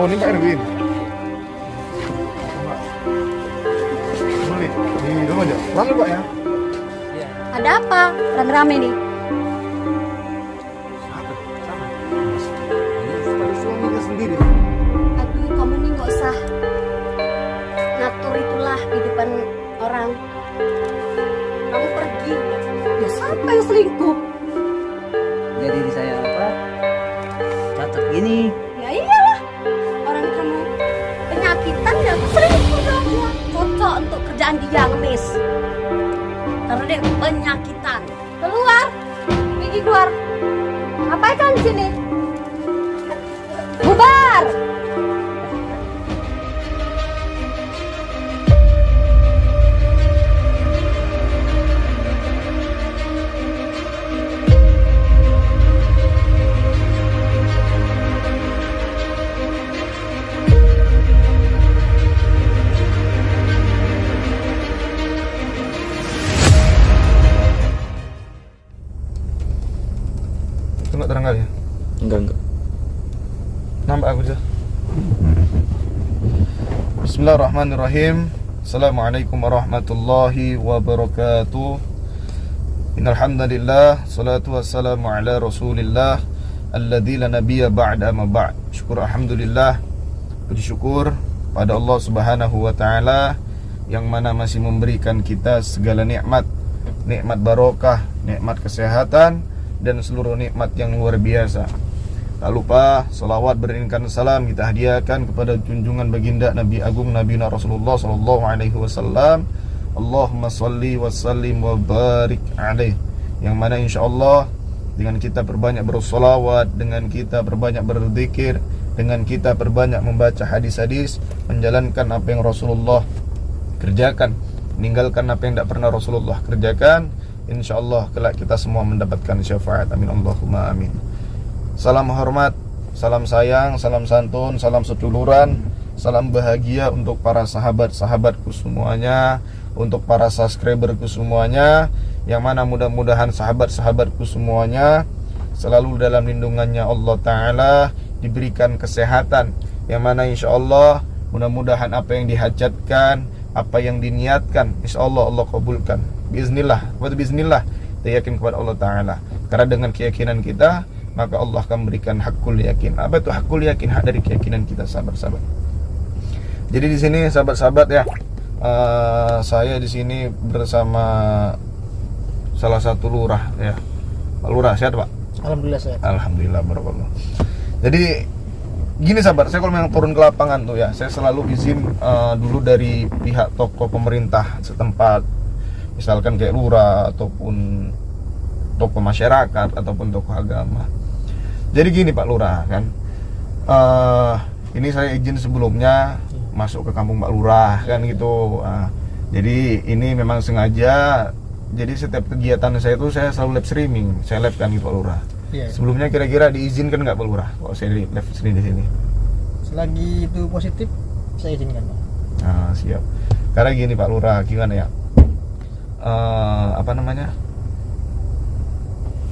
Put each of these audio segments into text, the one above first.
Oh, ini Pak Erwin. Boleh di rumah aja. Rame Pak ya? Ada apa? Rame-rame nih. Pada suaminya sendiri. Aduh, kamu nih nggak usah ngatur itulah di depan orang. Kamu pergi. Ya siapa yang selingkuh? Jadi di saya apa? Catat gini. Ya iyalah. Orang kamu penyakitan ya selingkuh dong ya. Cocok untuk kerjaan dia ngemis. Karena dia penyakitan. Keluar. Pergi keluar. Ngapain kan di sini? Bubar. Itu nggak terang kali ya? Enggak. Nampak aku aja. Bismillahirrahmanirrahim. Assalamualaikum warahmatullahi wabarakatuh. Innal hamdalillah, salatu wassalamu ala Rasulillah alladzi la nabiyya ba'da ma ba'd. Syukur alhamdulillah. Puji syukur pada Allah Subhanahu wa taala yang mana masih memberikan kita segala nikmat, nikmat barokah, nikmat kesehatan dan seluruh nikmat yang luar biasa. Tak lupa salawat beriringkan salam kita hadiahkan kepada junjungan baginda Nabi Agung Nabi Rasulullah sallallahu alaihi wasallam. Allahumma salli wa sallim wa barik alaih. Yang mana insyaallah dengan kita perbanyak bersolawat, dengan kita perbanyak berzikir, dengan kita perbanyak membaca hadis-hadis, menjalankan apa yang Rasulullah kerjakan, meninggalkan apa yang tidak pernah Rasulullah kerjakan, insyaallah kelak kita semua mendapatkan syafaat. Amin Allahumma amin. Salam hormat, salam sayang, salam santun, salam seduluran, salam bahagia untuk para sahabat-sahabatku semuanya, untuk para subscriberku semuanya, yang mana mudah-mudahan sahabat-sahabatku semuanya selalu dalam lindungannya Allah Ta'ala, diberikan kesehatan, yang mana insyaallah mudah-mudahan apa yang dihajatkan, apa yang diniatkan, insyaallah Allah kabulkan. Biiznillah, biiznillah, kita yakin kepada Allah Ta'ala. Karena dengan keyakinan kita, maka Allah akan memberikan hakul yakin. Apa itu hakul yakin? Hak dari keyakinan kita, sahabat-sahabat. Jadi di sini sahabat-sahabat ya, saya di sini bersama salah satu lurah ya. Pak Lurah, sehat Pak? Alhamdulillah sehat. Alhamdulillah, barakallah. Jadi gini sahabat, saya kalau memang turun ke lapangan tuh ya, saya selalu izin dulu dari pihak tokoh pemerintah setempat, misalkan kayak lurah ataupun tokoh masyarakat ataupun tokoh agama. Jadi gini Pak Lurah kan, ini saya izin sebelumnya masuk ke kampung Pak Lurah kan gitu. Jadi ini memang sengaja. Jadi setiap kegiatan saya itu saya selalu live streaming, saya live kan gitu Pak Lurah. Iya. Sebelumnya kira-kira diizinkan nggak Pak Lurah kalau saya di live streaming di sini? Selagi itu positif, saya izinkan Pak. Nah, siap. Karena gini Pak Lurah, gimana ya? Apa namanya?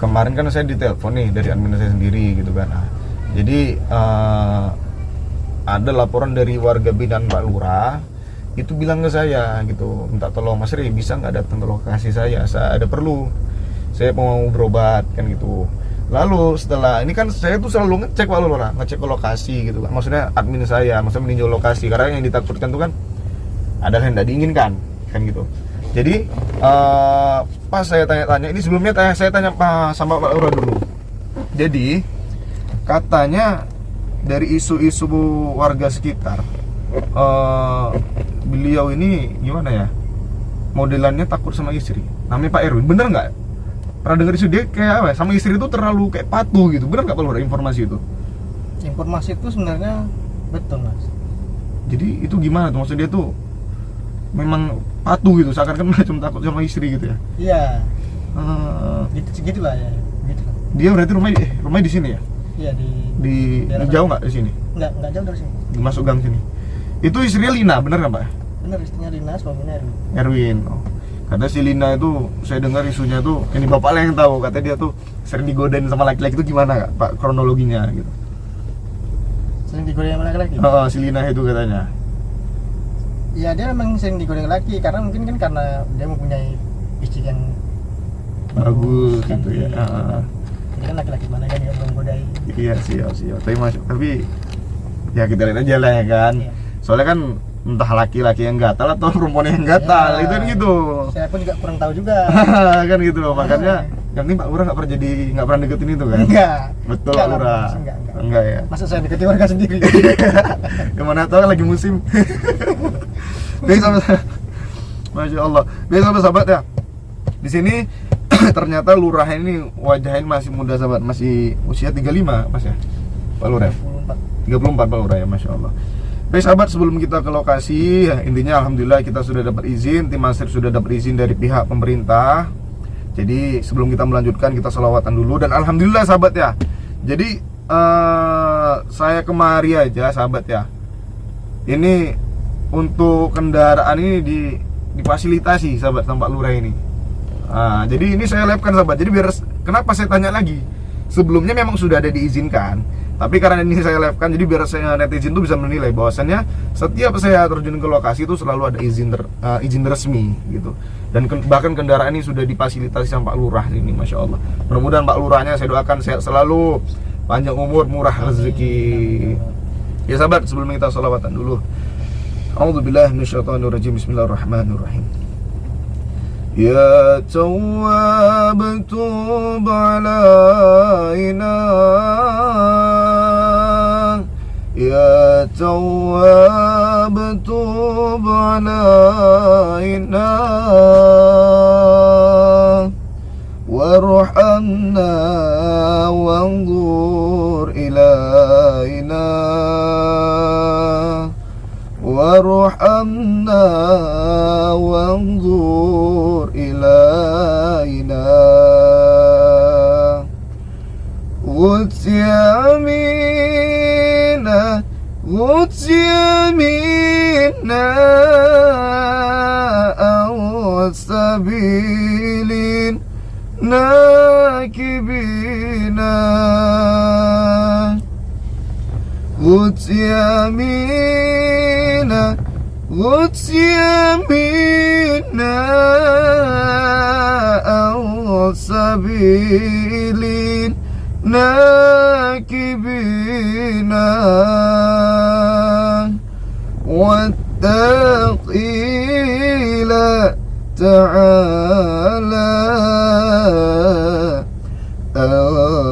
Kemarin kan saya ditelepon nih dari admin saya sendiri gitu kan. Jadi ada laporan dari warga binaan Pak Lurah, itu bilang ke saya gitu, minta tolong Mas Ri bisa nggak datang ke lokasi saya ada perlu, saya mau berobat kan gitu. Lalu setelah ini kan saya tuh selalu ngecek Pak Lurah, ngecek ke lokasi gitu kan. Maksudnya admin saya, maksudnya meninjau lokasi, karena yang ditakutkan tuh kan adalah yang tidak diinginkan kan gitu. Jadi pas saya tanya-tanya, ini sebelumnya saya tanya sama Pak Lurah dulu. Jadi katanya dari isu-isu warga sekitar, beliau ini gimana ya, modelannya takut sama istri. Namanya Pak Erwin, bener nggak? Pernah dengar isu dia kayak apa? Sama istri itu terlalu kayak patuh gitu. Bener nggak Pak Lurah informasi itu? Informasi itu sebenarnya betul Mas. Jadi itu gimana tuh? Maksudnya dia tuh memang patuh gitu, seakan-akan cuma takut sama istri gitu ya? Iya. Segitulah ya. Gitu. Dia berarti rumahnya di sini ya? Iya Di jauh nggak di sini? Enggak jauh dari sini. Masuk gang sini. Itu istrinya Lina, bener nggak Pak? Benar, istrinya Lina, suaminya Erwin. Erwin. Oh. Kata si Lina itu, saya dengar isunya tuh, ini bapak lah yang tahu, katanya dia tuh sering digodain sama laki-laki itu gimana Kak, Pak, kronologinya gitu? Sering digodain sama laki-laki. Si Lina itu katanya. Ya dia memang sering digodain laki karena mungkin kan karena dia mempunyai istri yang Bagus kan, gitu ya. Jadi kan laki-laki mana kan yang belum godain. Iya siap. Tapi ya kita lihat aja lah ya kan. Iya. Soalnya kan entah laki-laki yang gatal atau perempuan yang gatal, Ya, itu kan gitu. Saya pun juga kurang tahu juga. Kan gitu loh, makanya yang ini Pak Lurah nggak pernah deketin itu kan? Enggak. Betul Enggak Pak lah, Lurah. Mas, enggak. Enggak ya. Masa saya deketin warga sendiri? Yang mana tahu kan lagi musim. Baik sahabat. Masya Allah. Baik sahabat ya. Di sini ternyata lurah ini wajahnya masih muda sahabat, masih usia 35 Mas ya. Pak Lurah. 34 Pak Lurah ya, Masya Allah. Baik sahabat, sebelum kita ke lokasi ya, intinya alhamdulillah kita sudah dapat izin, tim Masir sudah dapat izin dari pihak pemerintah. Jadi sebelum kita melanjutkan, kita selawatan dulu. Dan alhamdulillah sahabat ya. Jadi saya kemari aja sahabat ya, ini untuk kendaraan ini difasilitasi sahabat sama Pak Lurah ini. Jadi ini saya live kan sahabat. Jadi biar kenapa saya tanya lagi? Sebelumnya memang sudah ada diizinkan, tapi karena ini saya live kan, jadi biar saya netizen tuh bisa menilai bahwasannya setiap saya terjun ke lokasi itu selalu ada izin resmi gitu. Dan bahkan kendaraan ini sudah difasilitasi sama Pak Lurah ini, Masya Allah. Mudah-mudahan Pak Lurahnya saya doakan sehat selalu, panjang umur, murah rezeki. Ya sahabat, sebelum kita sholawatan dulu. A'udzubillahi minasyaitonirrajim. Bismillahirrahmanirrahim. Ya Tawwab tub alaina, Ya Tawwab tub alaina, warhamna wanzur ilaina, warhamna wanzur ilaina. Ghuts yamina, Ghuts yamina, awsabilin nakibina. Ghuts yamina, Ghuts yamina, awsabilin nakibina. Wattaqila ta'ala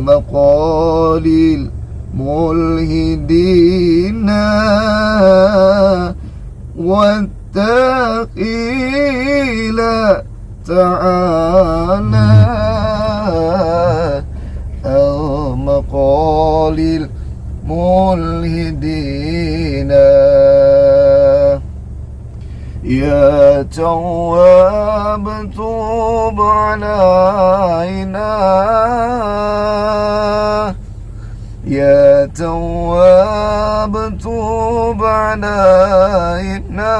maqalil mulhidina, wattaqila ta'ala maqalil mulhidina. Ya Tawwab tub alaina, Ya Tawwab tub alaina,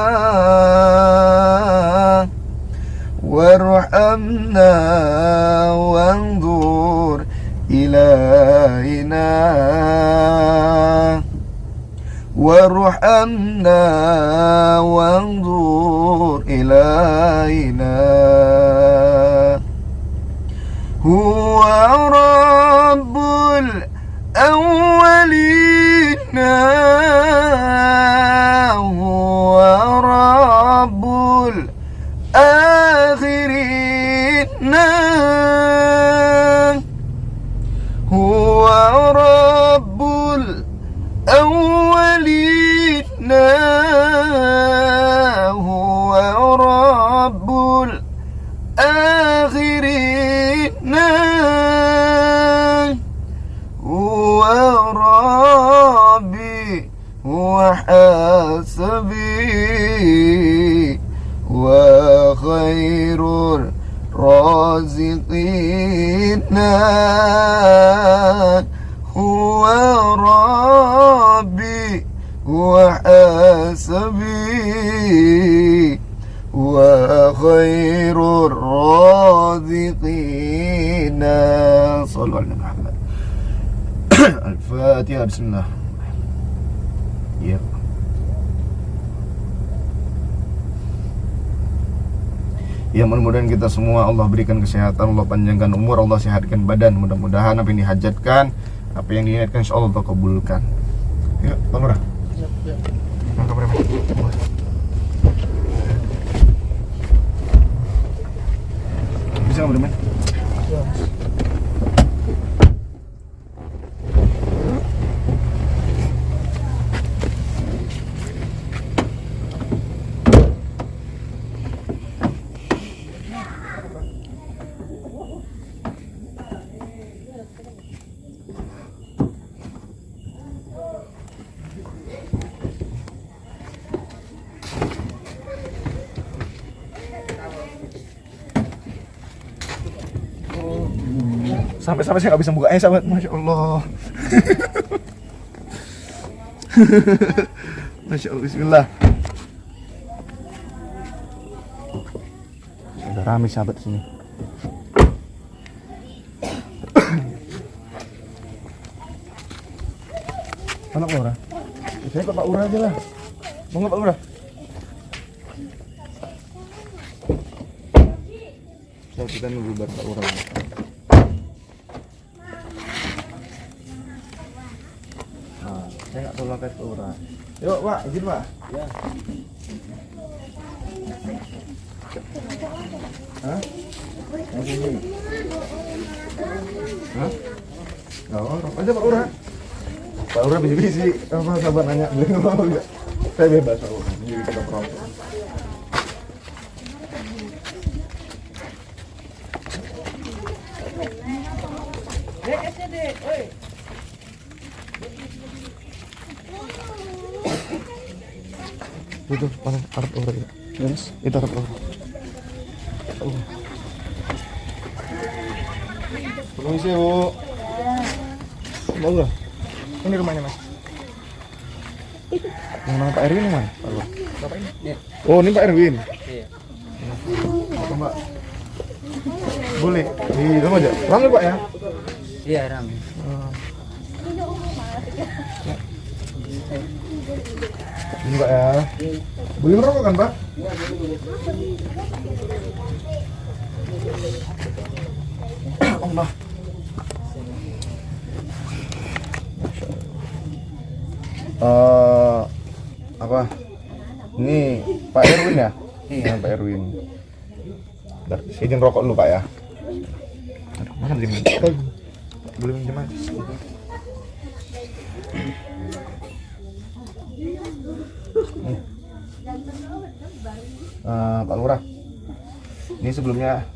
warhamna wanzur ilaina, warhamna wanzur ilaina. Huwa rabbul awwalina, huwa rabbul akhirina, huwa rabbul awwalina, huwa rabbul akhirina, huwa rabbi huwa hasabi wa khairur raziqina, huwa rabbi huwa hasabi wa khairur raziqina. Sallu ala Muhammad. Al-Fatihah. Bismillah. Ya mudah-mudahan kita semua Allah berikan kesehatan, Allah panjangkan umur, Allah sehatkan badan. Mudah-mudahan apa yang dihajatkan, apa yang diniatkan insya Allah kabulkan. Yuk, Pak Lurah. Siap, siap. Mangkap berapa? Bisa nggak bermain? Ya. Sampai saya nggak bisa buka sahabat, masya Allah. Masya Allah, Bismillah. Udah rame sahabat sini. Mana Pak Lurah? Saya ke Pak Lurah aja lah. Mau nggak Pak Lurah? So, kita nunggu bar Pak Lurah. Saya nggak tahu langkah Pak Lurah. Yuk Pak, izin Pak. Ya. Hah? Yang sini. Hah? Nggak orang aja Pak Lurah. Pak Lurah bisi-bisi. Apa sabar nanya? Beliau nggak mau nggak? Saya bebas Pak Lurah. Jadi kita perokok. Itu mana Arab orang itu? Yes. Itu Arab orang. Oh. Permisi Bu. Mau nggak? Ini rumahnya Mas. Yang nama Pak Erwin yang mana? Pak Lurah. Bapak ini? Iya. Oh ini Pak Erwin. Iya. Apa Mbak? Boleh. Di rumah aja. Ramai Pak ya? Iya, ramai. Ini Pak ya. Boleh merokok kan Pak? Allah. Apa? Ini Pak Erwin ya? Iya Pak Erwin. Bentar, saya izin rokok dulu Pak ya. Aduh, mana beli minum? Boleh minjem aja. Pak Lurah, ini sebelumnya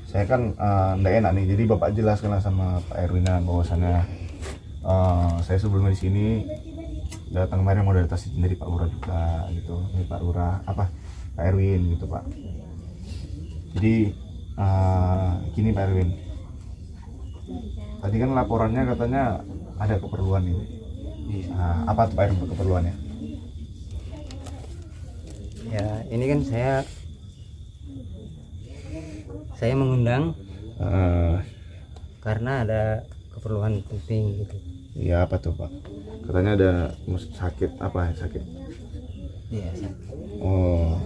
saya kan nggak enak nih, jadi Bapak jelaskan lah sama Pak Erwinan bahwasannya saya sebelumnya di sini datang kemarin mau datang dari Pak Lurah juga gitu, ini Pak Lurah apa Pak Erwin gitu Pak. Jadi gini Pak Erwin, tadi kan laporannya katanya ada keperluan ini. Apa tuh Pak Erwin keperluannya? Ya, ini kan saya mengundang karena ada keperluan penting gitu. Iya apa tuh Pak? Katanya ada sakit apa sakit? Iya, sakit. Oh,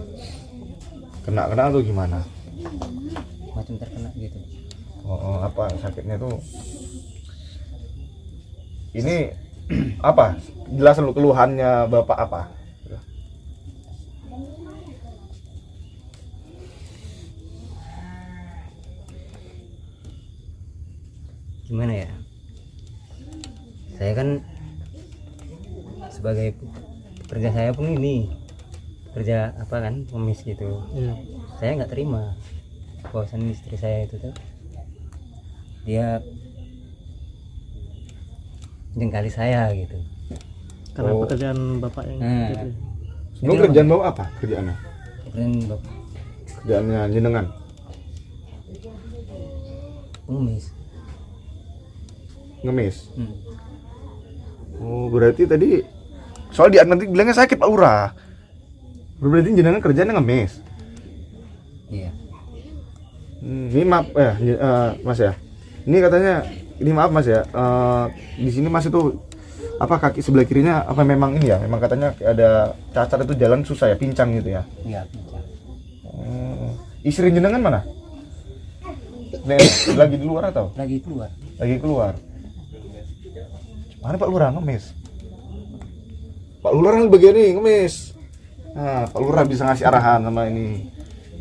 kena atau gimana? Macam terkena gitu. Oh, apa sakitnya tuh? Ini apa? Jelas lu keluhannya Bapak apa? Gimana ya? Saya kan sebagai pekerja saya pun ini kerja apa kan pengemis gitu. Iya. Saya nggak terima bahwasan istri saya itu tuh dia jengkali saya gitu. Karena pekerjaan Bapak yang gitu. Sebelum kerjaan Bapak apa kerjaannya? Bapak Kerjaannya jenengan? pengemis. Ngemis. Oh, berarti tadi soal dia nanti bilangnya sakit Pak Lurah. Berarti jenengan kerjanya ngemis. Iya. Ini maaf Mas ya. Ini katanya ini maaf Mas ya. Di sini Mas itu apa kaki sebelah kirinya apa memang ini ya? Memang katanya ada cacat itu jalan susah ya, pincang gitu ya. Iya, pincang. Istri jenengan mana? Lagi di luar atau? Lagi keluar. Lagi keluar. Mana Pak Lurah ngemis? Pak Lurah kan begini ngemis. Nah, Pak Lurah bisa ngasih arahan sama ini.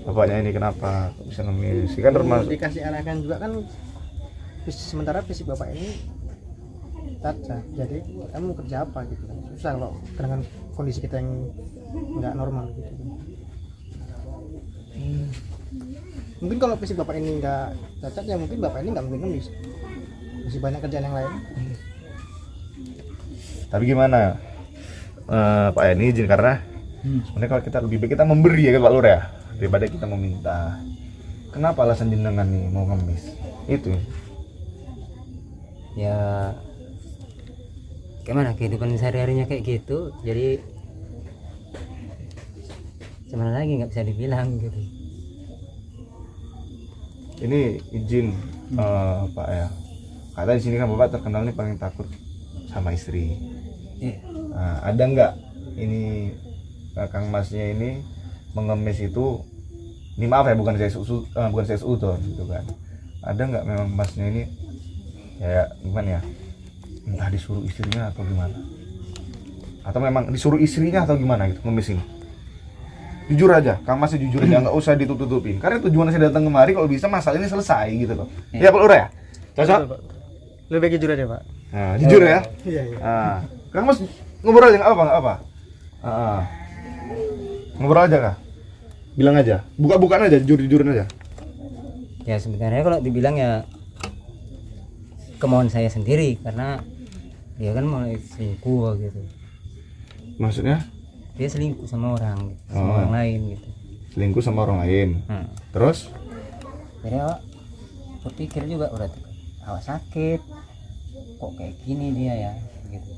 Bapaknya ini kenapa kok bisa ngemis? Kan termasuk Dikasih arahan juga kan, sementara fisik bapak ini cacat, jadi kamu mau kerja apa gitu kan, susah kalau dengan kondisi kita yang nggak normal gitu kan. Mungkin kalau fisik bapak ini nggak cacat ya mungkin bapak ini nggak mungkin ngemis, masih banyak kerjaan yang lain. tapi gimana? Pak Yani izin karena sebenarnya kalau kita lebih baik kita memberi ya kan Pak Lurah ya daripada kita meminta. Kenapa alasan jenengan nih mau ngemis? Itu Ya gimana kehidupan sehari-harinya kayak gitu, jadi gimana lagi nggak bisa dibilang gitu. ini izin Pak ya. Kata di sini kan Bapak terkenal nih paling takut sama istri. Iya. Nah, ada nggak ini Kang Masnya ini mengemis itu? Ini maaf ya bukan saya seudon gitu kan. Ada nggak memang Masnya ini kayak gimana ya? Entah disuruh istrinya atau gimana? Atau memang disuruh istrinya atau gimana gitu ngemis ini? Jujur aja, Kang Mas jujur aja, nggak usah ditutup-tutupin. Karena tujuan saya datang kemari kalau bisa masalah ini selesai gitu loh. Ya Pak Lurah ya? Cocok? Lebih baik jujur aja Pak. Nah, jujur ya? Iya iya. Nah, Kang Mas ngobrol aja nggak apa? Ngobrol aja kah? Bilang aja, buka-bukaan aja, jujur-jujuran aja. Ya sebenarnya kalau dibilang ya kemauan saya sendiri, karena dia kan mulai selingkuh gitu. Maksudnya? Dia selingkuh sama orang gitu, sama Oh. orang lain gitu. Selingkuh sama orang lain. Terus? Jadi awak berpikir juga udah tuh, awak sakit kok kayak gini dia ya gitu.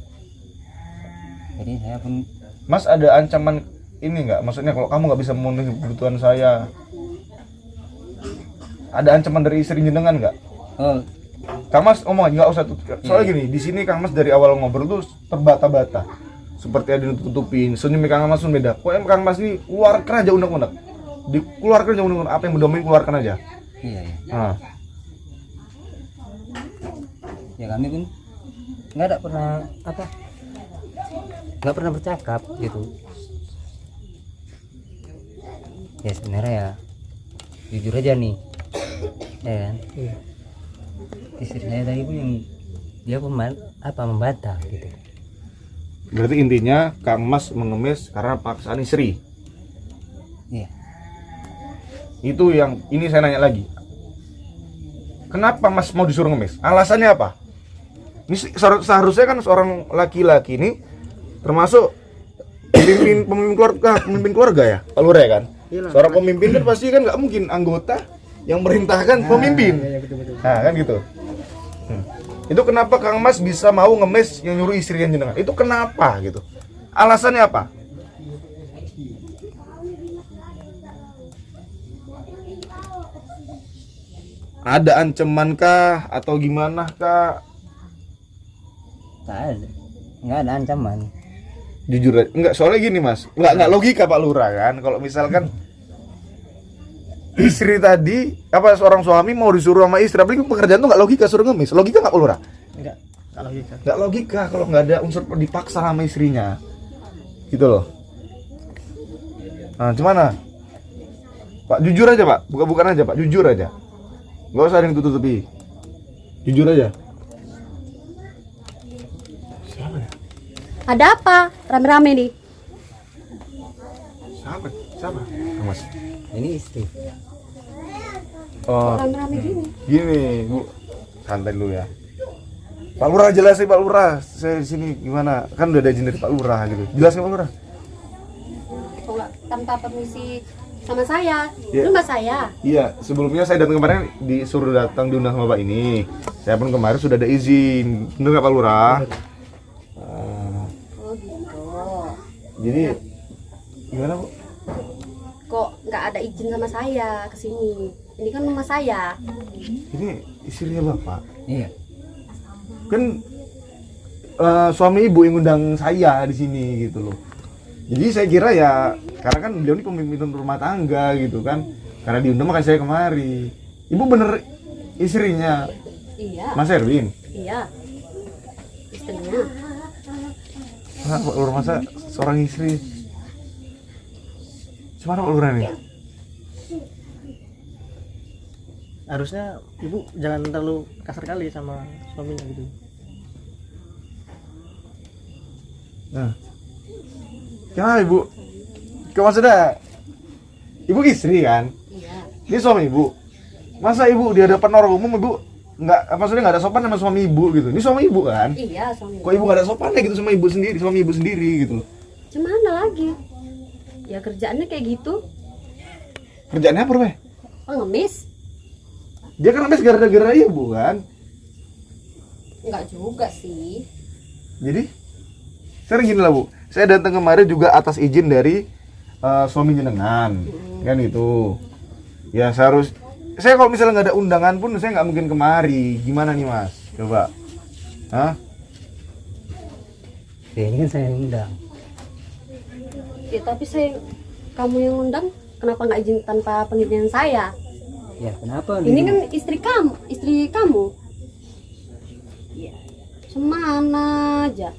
Jadi saya pun Mas ada ancaman ini nggak? Maksudnya kalau kamu nggak bisa memenuhi kebutuhan saya, ada ancaman dari istri jenengan nggak? oh Kang Mas ngomong aja nggak usah tutup. Soalnya gini, di sini Kang Mas dari awal ngobrol tuh terbata-bata, seperti ada yang tutupin. Senyumnya Kang Mas pun beda. Pokoknya Kang Mas ini keluarkan aja unek-unek. Dikeluarkan aja unek-unek. Apa yang mendomin keluarkan aja. iya ya. Nah, Ya kami pun nggak ada pernah nggak pernah bercakap gitu. Ya sebenarnya ya jujur aja nih, ya kan. Iya. Istri saya tadi pun yang dia membantah gitu. berarti intinya Kang Mas mengemis karena paksaan istri. Iya. Itu yang ini saya nanya lagi. Kenapa Mas mau disuruh ngemis? Alasannya apa? Ini seharusnya kan seorang laki-laki ini termasuk pemimpin keluarga ya, Pak Lurah ya kan? Iyalah. Seorang pemimpin kan pasti kan nggak mungkin anggota yang merintahkan pemimpin. Iya betul. Nah kan gitu. Itu kenapa Kang Mas bisa mau ngemis yang nyuruh istrinya jenengan? Itu kenapa gitu? Alasannya apa? Ada ancaman kah atau gimana kah? Nggak ada ancaman. Jujur aja, enggak, soalnya gini Mas, enggak logika Pak Lurah kan, kalau misalkan istri tadi, apa seorang suami mau disuruh sama istri, apalagi pekerjaan tuh enggak logika, suruh ngemis, logika enggak Pak Lurah? Enggak logika. Enggak logika kalau enggak ada unsur dipaksa sama istrinya, gitu loh. Nah, gimana? Pak, jujur aja Pak, bukan aja Pak, jujur aja, enggak usah ada yang tutup-tutupi, jujur aja. Ada apa? Rame-rame nih. Siapa? Kang Mas. Ini istri. Oh, Rame-rame gini. gini Bu, santai dulu ya. Pak Lurah jelasin Pak Lurah, saya di sini gimana? Kan udah ada izin dari Pak Lurah gitu. Jelasin Pak Lurah. Kok nggak tanpa permisi sama saya? Iya. Lu mbak saya. Iya, sebelumnya saya datang kemarin disuruh datang diundang sama Bapak ini. Saya pun kemarin sudah ada izin. Bener nggak Pak Lurah? Oh gitu. Jadi gimana Bu? Kok nggak ada izin sama saya ke sini? Ini kan rumah saya. Ini istrinya Bapak. Iya. Kan suami ibu yang undang saya di sini gitu loh. Jadi saya kira ya, karena kan beliau ini pemimpin rumah tangga gitu kan, Karena diundang makanya saya kemari. Ibu bener istrinya Iya. Mas Erwin? Iya. Istrinya. Nah, Pak Lurah, masa seorang istri? Gimana Pak Lurah nih? Harusnya ibu jangan terlalu kasar kali sama suaminya gitu. Nah, kenapa ibu? Maksudnya ibu istri kan? Iya. Ini suami ibu. Masa ibu di hadapan orang umum ibu nggak, maksudnya nggak ada sopan sama suami ibu gitu? Ini suami ibu kan? Iya, suami. Kok ibu nggak ada sopannya gitu sama ibu sendiri, suami ibu sendiri gitu? Gimana lagi? Ya kerjaannya kayak gitu. Kerjaannya apa Beh? Pengemis? Dia kan habis gara-gara ibu kan? Enggak juga sih. Jadi sekarang gini lah Bu, saya datang kemarin juga atas izin dari suami jenengan, kan itu. Ya saya kalau misalnya nggak ada undangan pun saya nggak mungkin kemari. Gimana nih Mas? Coba. Hah? Ya, ini kan saya yang undang. Ya tapi kamu yang undang, kenapa nggak izin tanpa pengizinan saya? Ya kenapa? Ini kan istri kamu. Ya, semana aja.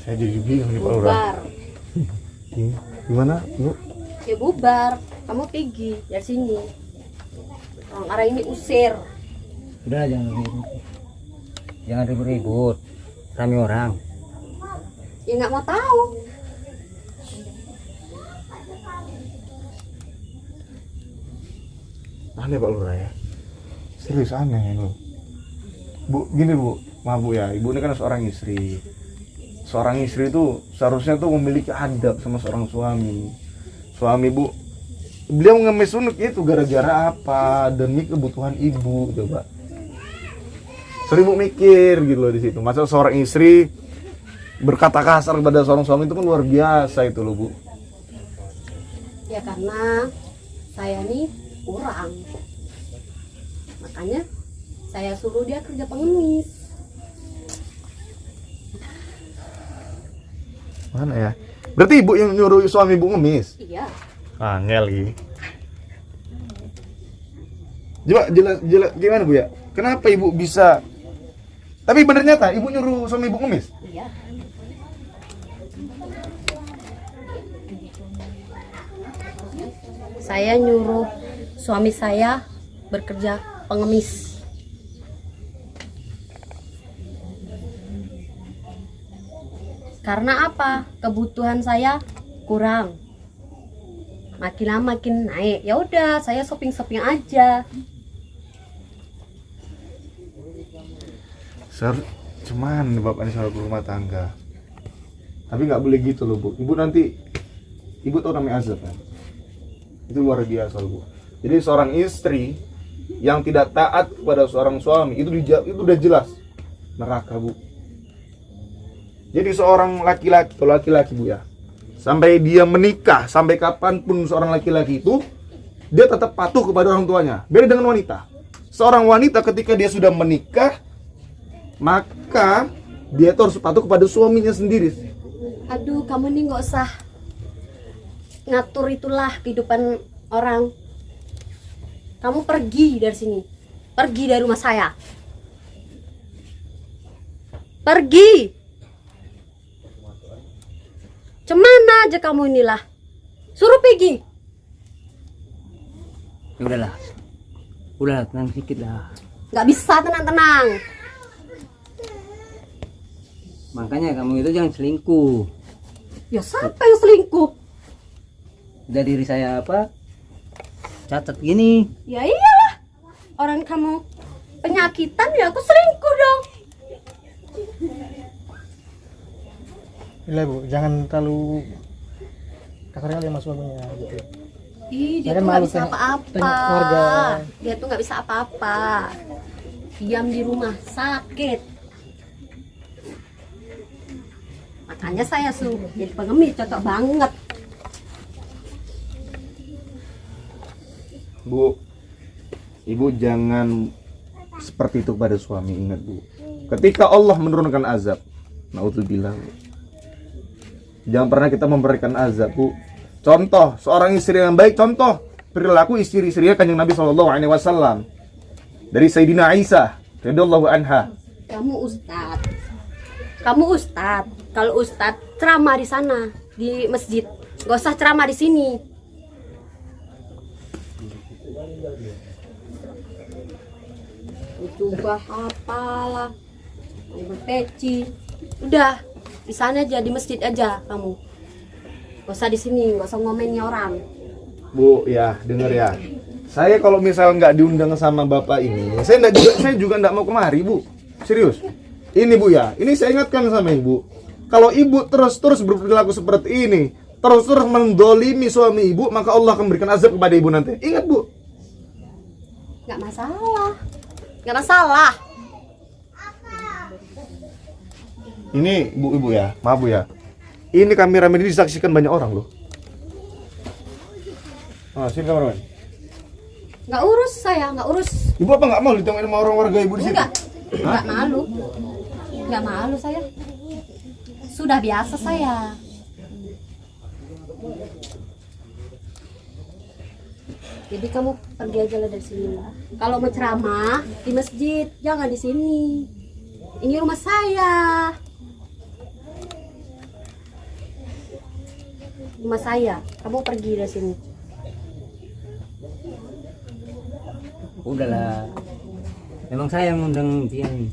Saya jadi bingung nih Pak Lurah. Bubar. Gimana Bu? Ya bubar. Kamu pergi dari sini. Orang ini usir. Udah jangan ribut-ribut. Rame orang. Ya nggak mau tahu. Aneh Pak Lurah ya. Serius aneh loh. Bu, gini Bu, maaf Bu ya. Ibu ini kan seorang istri. Seorang istri itu seharusnya tuh memiliki adab sama seorang suami. Suami Bu, beliau ngemis unek itu gara-gara apa? Demi kebutuhan ibu, coba. Sering Bu mikir gitu loh di situ. Masa seorang istri berkata kasar kepada seorang suami itu kan luar biasa itu loh Bu. Ya karena saya nih kurang. Makanya saya suruh dia kerja pengemis. Mana ya? Berarti ibu yang nyuruh suami ibu ngemis? Iya. Angel lagi. Coba jelas gimana Bu ya? Kenapa ibu bisa? Tapi bener nyata ibu nyuruh suami ibu ngemis? Iya. Saya nyuruh suami saya bekerja pengemis. Karena apa? Kebutuhan saya kurang. Makin lama makin naik. Ya udah, saya shopping aja. Cuman bapak ini soal rumah tangga. Tapi nggak boleh gitu loh Bu. Ibu tahu namanya azab kan? Itu luar biasa loh Bu. Jadi seorang istri yang tidak taat kepada seorang suami itu udah jelas neraka Bu. Jadi seorang laki-laki, kalau laki-laki Bu ya, sampai dia menikah, sampai kapanpun seorang laki-laki itu dia tetap patuh kepada orang tuanya. Beda dengan wanita. Seorang wanita ketika dia sudah menikah, maka dia tuh harus patuh kepada suaminya sendiri. Aduh, kamu nih nggak usah ngatur itulah kehidupan orang. Kamu pergi dari sini. Pergi dari rumah saya. Pergi. Cemana aja kamu inilah. Suruh pergi. Ya udahlah. Udahlah, tenang sedikit lah. Nggak bisa tenang-tenang. Makanya kamu itu jangan selingkuh. Ya siapa yang selingkuh? Udah diri saya apa? Catat gini. Ya iyalah. Orang kamu penyakitan ya aku selingkuh dong. Gila Bu, jangan terlalu kasar kali sama suaminya gitu. Ih, dia Saya tuh nggak malu bisa tengok apa-apa. keluarga. Dia tuh nggak bisa apa-apa. Diam di rumah sakit. Makanya saya suruh jadi pengemis, cocok banget. Bu, ibu jangan seperti itu kepada suami, ingat Bu. Ketika Allah menurunkan azab, naudzubillah, Jangan pernah kita memberikan azab, Bu. Contoh, seorang istri yang baik, contoh perilaku istri-istrinya Kanjeng Nabi SAW. Dari Sayyidina Aisyah radhiyallahu anha. Kamu ustad. Kalau ustad ceramah di sana di masjid, gak usah ceramah di sini. Coba apalah, berpeci. Udah di sana aja, di masjid aja kamu. Gak usah di sini, gak usah ngomenin orang. Bu, ya denger ya. Saya kalau misal nggak diundang sama bapak ini, saya juga nggak mau kemari, Bu. Serius. Ini Bu ya, ini saya ingatkan sama ibu. Kalau ibu terus berperilaku seperti ini, terus mendolimi suami ibu, maka Allah akan memberikan azab kepada ibu nanti. Ingat, Bu. Nggak masalah. Ini Bu, ibu ya, maaf Bu ya. Ini kameramen ini disaksikan banyak orang loh. Sini kameramen. Nggak urus saya, nggak urus. Ibu apa nggak mau ditengok sama orang warga ibu di sini? Nggak malu saya. Sudah biasa saya. Jadi kamu pergi aja lah dari sini. Kalau mau ceramah di masjid, jangan di sini. Ini rumah saya. Rumah saya. Kamu pergi dari sini. Udahlah, memang saya yang ngundang dia nih.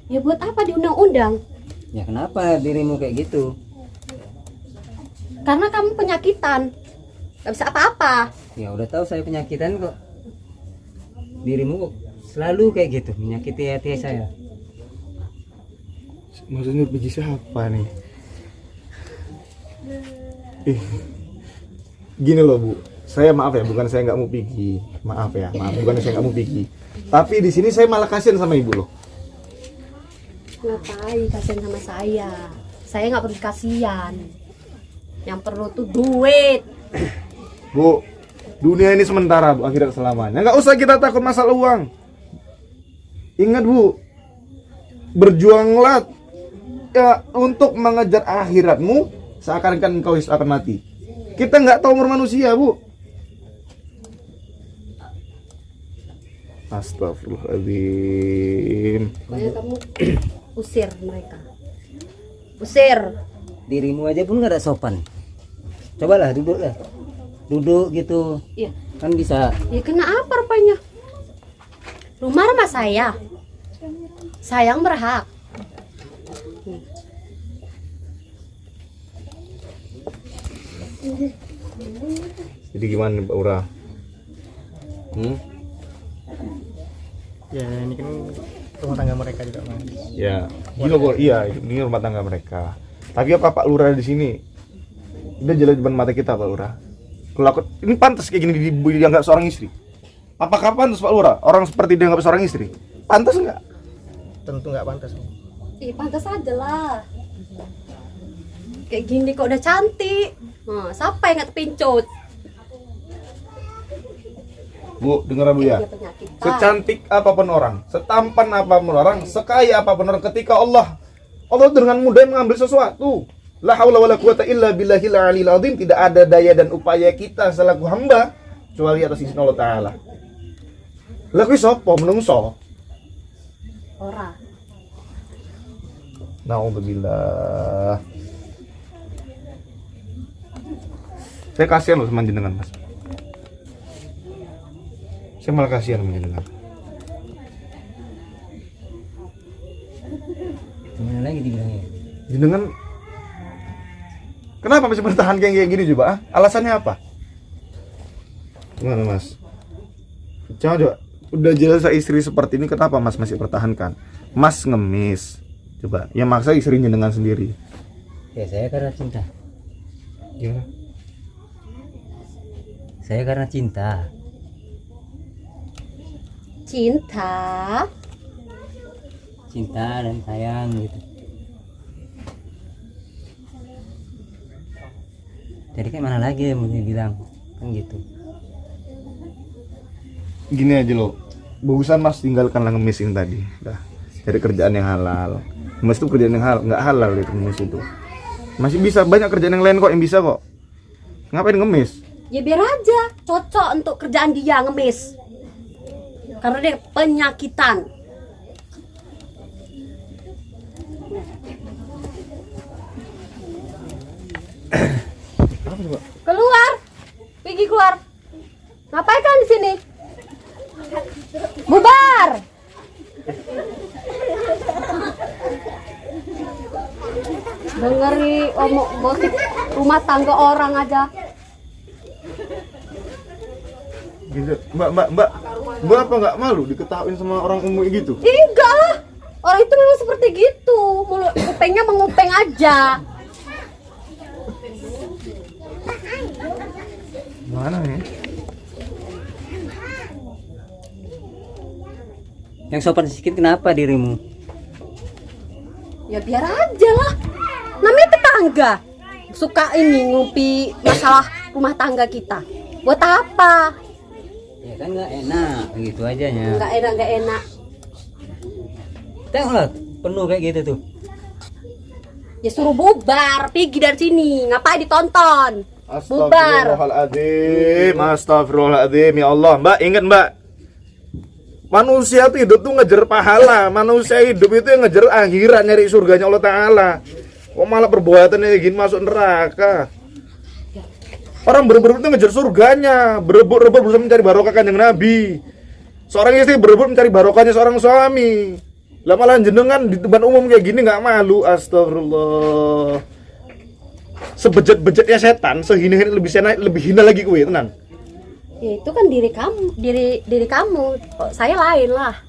Ya buat apa diundang-undang? Ya kenapa dirimu kayak gitu? Karena kamu penyakitan. Gak bisa apa-apa. Ya udah tahu saya penyakitan kok. Dirimu kok selalu kayak gitu, menyakiti hati saya. Maksudnya biji siapa nih? Gini loh Bu, saya maaf ya, bukan saya nggak mau pergi, maaf, bukan saya nggak mau pergi. Tapi di sini saya malah kasihan sama ibu loh. Ngapain kasihan sama saya? Saya nggak perlu kasihan. Yang perlu tuh duit. Bu, dunia ini sementara Bu, akhirat selamanya. Nggak usah kita takut masalah uang. Ingat Bu, berjuanglah ya untuk mengejar akhiratmu seakan-akan engkau akan mati. Kita nggak tahu umur manusia Bu. Astagfirullahaladzim. Pokoknya kamu usir mereka. Usir. Dirimu aja pun nggak ada sopan. Cobalah duduklah. Duduk gitu. Iya. Kan bisa. Ya kena apa rupanya? Rumah saya. Saya yang berhak. Jadi gimana Pak Ura? Ya ini kan rumah tangga mereka juga Mas. Ya, gini loh, iya, ini rumah tangga mereka. Tapi apa Pak Lurah di sini? Udah jelas depan mata kita Pak Lurah. Kalau aku, ini pantas kayak gini dianggap seorang istri. Apakah pantas Pak Lurah? Orang seperti dia dianggap seorang istri? Pantas enggak? Tentu nggak pantas. Pantas aja lah. Kayak gini kok udah cantik. Siapa yang nggak pincut? Bu, dengar Bu ya. Dia penyakitan. Secantik apapun orang, setampan apapun orang, sekaya apapun orang, ketika Allah dengan mudah mengambil sesuatu. La haula wala quwata illa billahil aliyil azim. Tidak ada daya dan upaya kita selaku hamba kecuali atas izin Allah Ta'ala. Lah kuwi sapa menungso? Ora. Nauzubillah. Saya kasihan loh sama jenengan Mas. Saya malah kasihan sama jenengan. Gimana lagi dibilangnya? Jenengan kenapa masih bertahan kayak gini coba? Alasannya apa? Gimana Mas? Coba. Udah jelas istri seperti ini, kenapa Mas masih pertahankan? Mas ngemis. Coba, yang maksa istri jenengan sendiri. Ya saya karena cinta. Gimana? Saya karena cinta. Cinta dan sayang gitu. Jadi kayak mana lagi yang mau dibilang kan gitu. Gini aja loh, bagusan Mas tinggalkanlah ngemis ini tadi. Dah, cari kerjaan yang halal. Ngemis itu kerjaan yang halal, nggak halal itu ngemis itu. Masih bisa, banyak kerjaan yang lain kok yang bisa kok. Ngapain ngemis? Ya biar aja, cocok untuk kerjaan dia ngemis. Karena dia penyakitan. Apa coba? Keluar, pergi keluar. Ngapain kan di sini? Bubar. Dengeri omong gosip rumah tangga orang aja. Gitu. Mbak apa nggak malu diketawain sama orang umum gitu? Enggak lah. Orang itu memang seperti gitu. Mulut kupengnya mengupeng aja. Mana nih? Yang sopan sedikit kenapa dirimu? Ya biar aja lah. Namanya tetangga. Suka ini ngumpi masalah rumah tangga kita. Buat apa? Ya kan nggak enak gitu aja nya. Nggak enak. Tengoklah penuh kayak gitu tuh. Ya suruh bubar, pergi dari sini. Ngapain ditonton? Bubar. Astagfirullahaladzim. Ya Allah, Mbak, ingat Mbak. Manusia tuh hidup tuh ngejar pahala. Manusia hidup itu yang ngejar akhirat, nyari surganya Allah Ta'ala. Kok malah perbuatannya kayak gini masuk neraka? Orang berebut itu ngejar surganya, berebut berusaha mencari barokah kanjeng Nabi. Seorang istri berebut mencari barokahnya seorang suami. Lah malah jenengan di tempat umum kayak gini nggak malu. Astagfirullah. Sebejat-bejatnya setan, sehina-hina lebih hina lagi kowe, tenan. Ya itu kan diri kamu. Kok saya lain lah.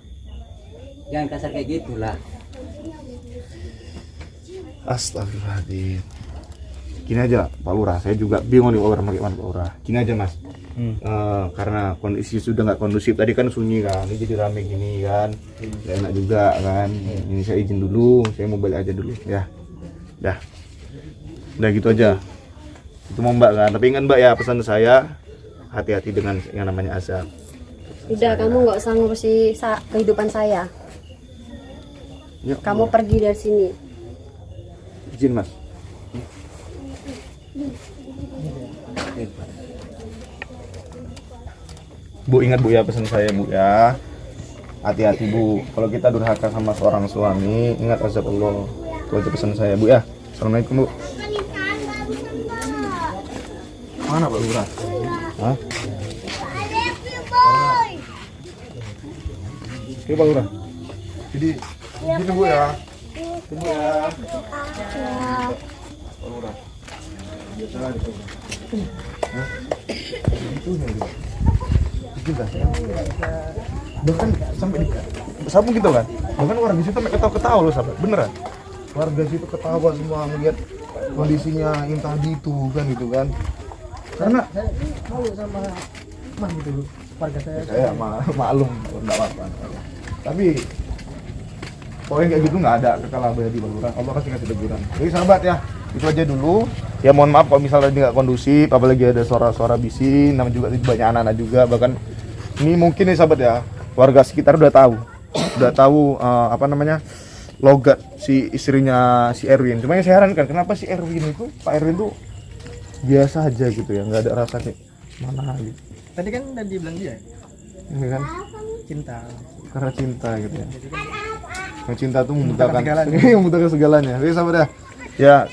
Jangan kasar kayak gitulah. Astagfirullahaladzim. Gini aja Pak Lurah, saya juga bingung nih orang bagaimana Pak Lurah. Gini aja Mas, karena kondisi sudah nggak kondusif. Tadi kan sunyi kan, ini jadi rame gini kan, nggak enak juga kan. Ini saya izin dulu, saya mau balik aja dulu ya. Udah gitu aja. Itu mau Mbak kan, tapi ingat Mbak ya pesan saya, hati-hati dengan yang namanya azab. Udah, kamu nggak usah ngurusi kehidupan saya. Ya, Kamu pergi dari sini. izin Mas. Bu, ingat Bu ya pesan saya Bu ya. Hati-hati Bu, kalau kita durhaka sama seorang suami, ingat azab Allah. Itu aja pesan saya Bu ya. Assalamualaikum Bu. Mana Pak Lurah? Hah? Oke Pak Lurah. Jadi gini Bu ya. Tunggu ya. Pak Lurah. Biasa gitu. Hah? Itu nih. Kita bahkan sampai di sabung gitu kan, bahkan warga situ sampai ketawa-ketawa loh sahabat, beneran warga situ ketawa semua melihat kondisinya yang tadi itu kan gitu kan, karena Saya malu sama mah gitu loh, warga saya maklum nggak apa-apa, tapi pokoknya kayak gitu nggak ada kekal abadi Bang Lurah. Allah kasih teguran. Jadi sahabat ya, itu aja dulu ya, mohon maaf kalau misalnya nggak kondusif, apalagi ada suara-suara bising, namanya juga banyak anak-anak juga. Bahkan ini mungkin nih sahabat ya, warga sekitar udah tahu apa namanya logat si istrinya si Erwin. Cuma yang saya herankan, kenapa si Erwin itu, Pak Erwin tuh biasa aja gitu ya, nggak ada rasa kayak mana gitu. tadi kan tadi bilang dia Ini kan cinta. karena cinta gitu ya. Yang cinta tuh Membutakan membutakan segalanya. Jadi sahabat ya,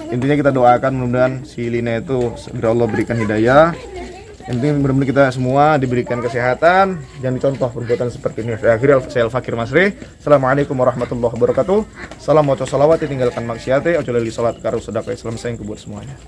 intinya kita doakan mudah-mudahan si Lina itu segera Allah berikan hidayah. Intinya benar-benar kita semua diberikan kesehatan, jangan dicontoh perbuatan seperti ini. Akhirnya saya Al-Fakir Masri. Assalamualaikum warahmatullahi wabarakatuh. Salam waco salawat, tinggalkan maksiate, ojo lali salat karo sedekah Islam sayang buat semuanya.